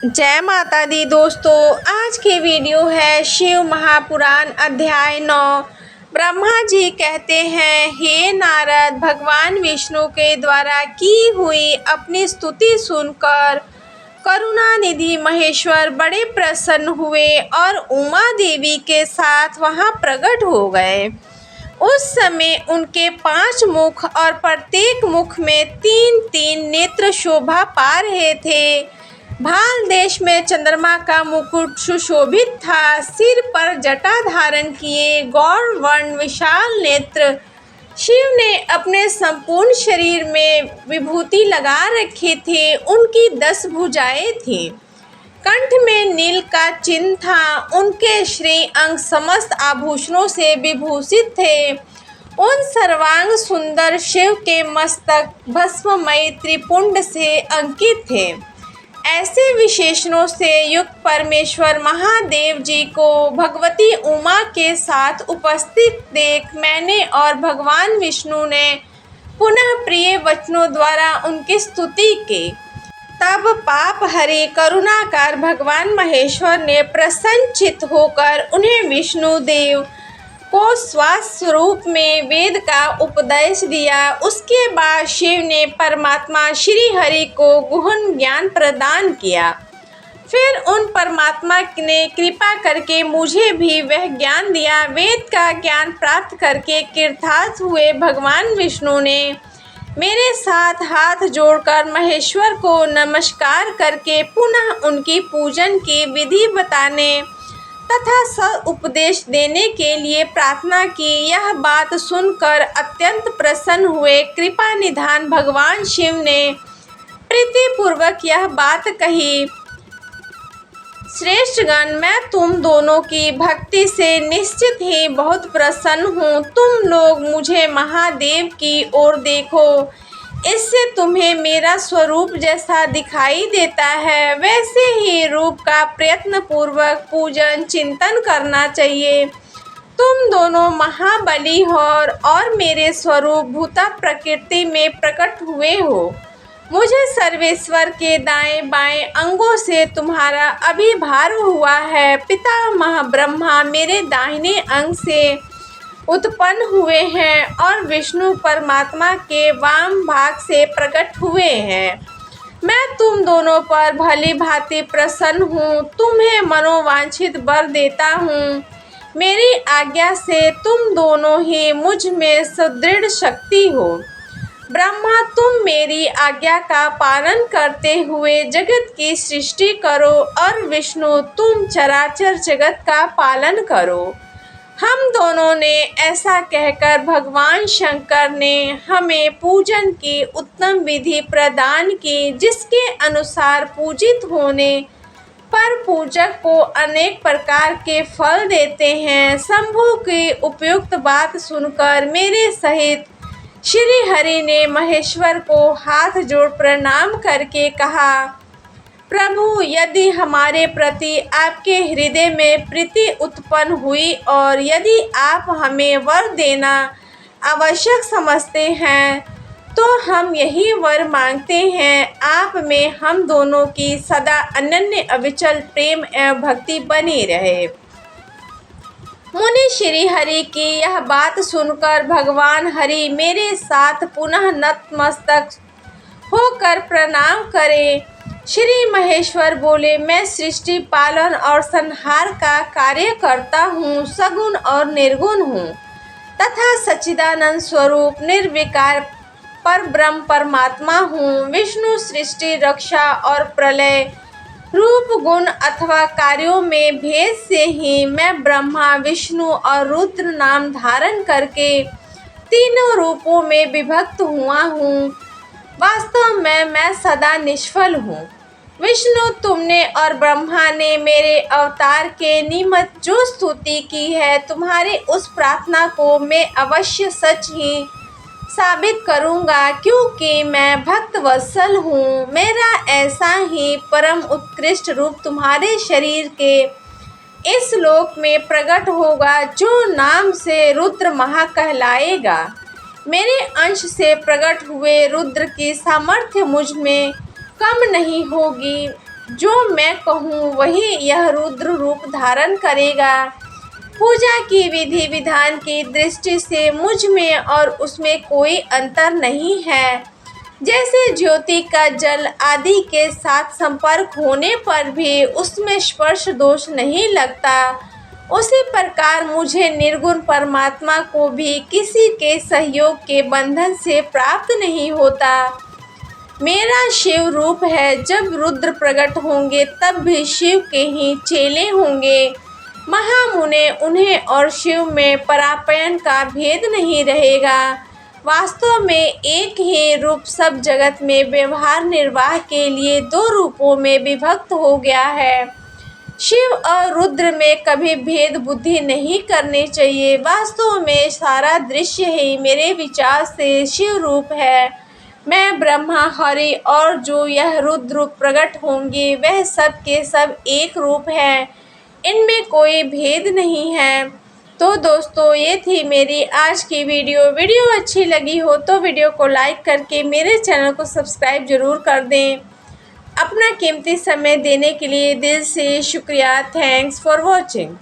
जय माता दी दोस्तों। आज की वीडियो है शिव महापुराण अध्याय 9। ब्रह्मा जी कहते हैं, हे नारद, भगवान विष्णु के द्वारा की हुई अपनी स्तुति सुनकर करुणा निधि महेश्वर बड़े प्रसन्न हुए और उमा देवी के साथ वहां प्रकट हो गए। उस समय उनके 5 मुख और प्रत्येक मुख में 3-3 नेत्र शोभा पा रहे थे। भाल देश में चंद्रमा का मुकुट सुशोभित था। सिर पर जटा धारण किए गौर वर्ण विशाल नेत्र शिव ने अपने संपूर्ण शरीर में विभूति लगा रखे थे। उनकी 10 भुजाएं थीं। कंठ में नील का चिन्ह था। उनके श्री अंग समस्त आभूषणों से विभूषित थे। उन सर्वांग सुंदर शिव के मस्तक भस्ममय त्रिपुंड से अंकित थे। ऐसे विशेषणों से युक्त परमेश्वर महादेव जी को भगवती उमा के साथ उपस्थित देख मैंने और भगवान विष्णु ने पुनः प्रिय वचनों द्वारा उनकी स्तुति की। तब पाप हरे करुणाकार भगवान महेश्वर ने प्रसन्नचित्त होकर उन्हें विष्णु देव को श्वास स्वरूप में वेद का उपदेश दिया। उसके बाद शिव ने परमात्मा श्री हरि को गहन ज्ञान प्रदान किया। फिर उन परमात्मा ने कृपा करके मुझे भी वह ज्ञान दिया। वेद का ज्ञान प्राप्त करके कृतार्थ हुए भगवान विष्णु ने मेरे साथ हाथ जोड़कर महेश्वर को नमस्कार करके पुनः उनकी पूजन की विधि बताने तथा सब उपदेश देने के लिए प्रार्थना की। यह बात सुनकर अत्यंत प्रसन्न हुए। कृपा निधान भगवान शिव ने प्रीतिपूर्वक यह बात कही, श्रेष्ठगण, मैं तुम दोनों की भक्ति से निश्चित ही बहुत प्रसन्न हूँ। तुम लोग मुझे महादेव की ओर देखो। इससे तुम्हें मेरा स्वरूप जैसा दिखाई देता है वैसे ही रूप का प्रयत्न पूर्वक पूजन चिंतन करना चाहिए। तुम दोनों महाबली हो और मेरे स्वरूप भूता प्रकृति में प्रकट हुए हो। मुझे सर्वेश्वर के दाएं बाएं अंगों से तुम्हारा अभिभार हुआ है। पितामह ब्रह्मा मेरे दाहिने अंग से उत्पन्न हुए हैं और विष्णु परमात्मा के वाम भाग से प्रकट हुए हैं। मैं तुम दोनों पर भली भांति प्रसन्न हूँ। तुम्हें मनोवांछित वर देता हूँ। मेरी आज्ञा से तुम दोनों ही मुझ में सुदृढ़ शक्ति हो। ब्रह्मा, तुम मेरी आज्ञा का पालन करते हुए जगत की सृष्टि करो और विष्णु, तुम चराचर जगत का पालन करो। हम दोनों ने ऐसा कहकर भगवान शंकर ने हमें पूजन की उत्तम विधि प्रदान की, जिसके अनुसार पूजित होने पर पूजक को अनेक प्रकार के फल देते हैं। शंभु की उपयुक्त बात सुनकर मेरे सहित श्री हरि ने महेश्वर को हाथ जोड़ प्रणाम करके कहा, प्रभु, यदि हमारे प्रति आपके हृदय में प्रीति उत्पन्न हुई और यदि आप हमें वर देना आवश्यक समझते हैं तो हम यही वर मांगते हैं। आप में हम दोनों की सदा अनन्य अविचल प्रेम एवं भक्ति बनी रहे। मुनि श्री हरि की यह बात सुनकर भगवान हरि मेरे साथ पुनः नतमस्तक होकर प्रणाम करे। श्री महेश्वर बोले, मैं सृष्टि पालन और संहार का कार्य करता हूँ, सगुण और निर्गुण हूँ तथा सच्चिदानंद स्वरूप निर्विकार पर ब्रह्म परमात्मा हूँ। विष्णु सृष्टि, रक्षा और प्रलय रूप गुण अथवा कार्यों में भेद से ही मैं ब्रह्मा, विष्णु और रुद्र नाम धारण करके तीनों रूपों में विभक्त हुआ हूँ। वास्तव में मैं सदा निष्फल हूँ। विष्णु, तुमने और ब्रह्मा ने मेरे अवतार के निमित्त जो स्तुति की है, तुम्हारी उस प्रार्थना को मैं अवश्य सच ही साबित करूँगा, क्योंकि मैं भक्त वत्सल हूँ। मेरा ऐसा ही परम उत्कृष्ट रूप तुम्हारे शरीर के इस लोक में प्रकट होगा, जो नाम से रुद्र महा कहलाएगा। मेरे अंश से प्रकट हुए रुद्र की सामर्थ्य मुझ में कम नहीं होगी। जो मैं कहूँ वही यह रुद्र रूप धारण करेगा। पूजा की विधि विधान की दृष्टि से मुझ में और उसमें कोई अंतर नहीं है। जैसे ज्योति का जल आदि के साथ संपर्क होने पर भी उसमें स्पर्श दोष नहीं लगता, उसी प्रकार मुझे निर्गुण परमात्मा को भी किसी के सहयोग के बंधन से प्राप्त नहीं होता। मेरा शिव रूप है। जब रुद्र प्रकट होंगे तब भी शिव के ही चेले होंगे। महामुने उन्हें और शिव में परापयन का भेद नहीं रहेगा। वास्तव में एक ही रूप सब जगत में व्यवहार निर्वाह के लिए दो रूपों में विभक्त हो गया है। शिव और रुद्र में कभी भेद बुद्धि नहीं करनी चाहिए। वास्तव में सारा दृश्य ही मेरे विचार से शिव रूप है। मैं ब्रह्मा हरि और जो यह रुद्र रूप प्रकट होंगे वह सब के सब एक रूप है, इनमें कोई भेद नहीं है। तो दोस्तों, ये थी मेरी आज की वीडियो अच्छी लगी हो तो वीडियो को लाइक करके मेरे चैनल को सब्सक्राइब ज़रूर कर दें। अपना कीमती समय देने के लिए दिल से शुक्रिया। Thanks for watching.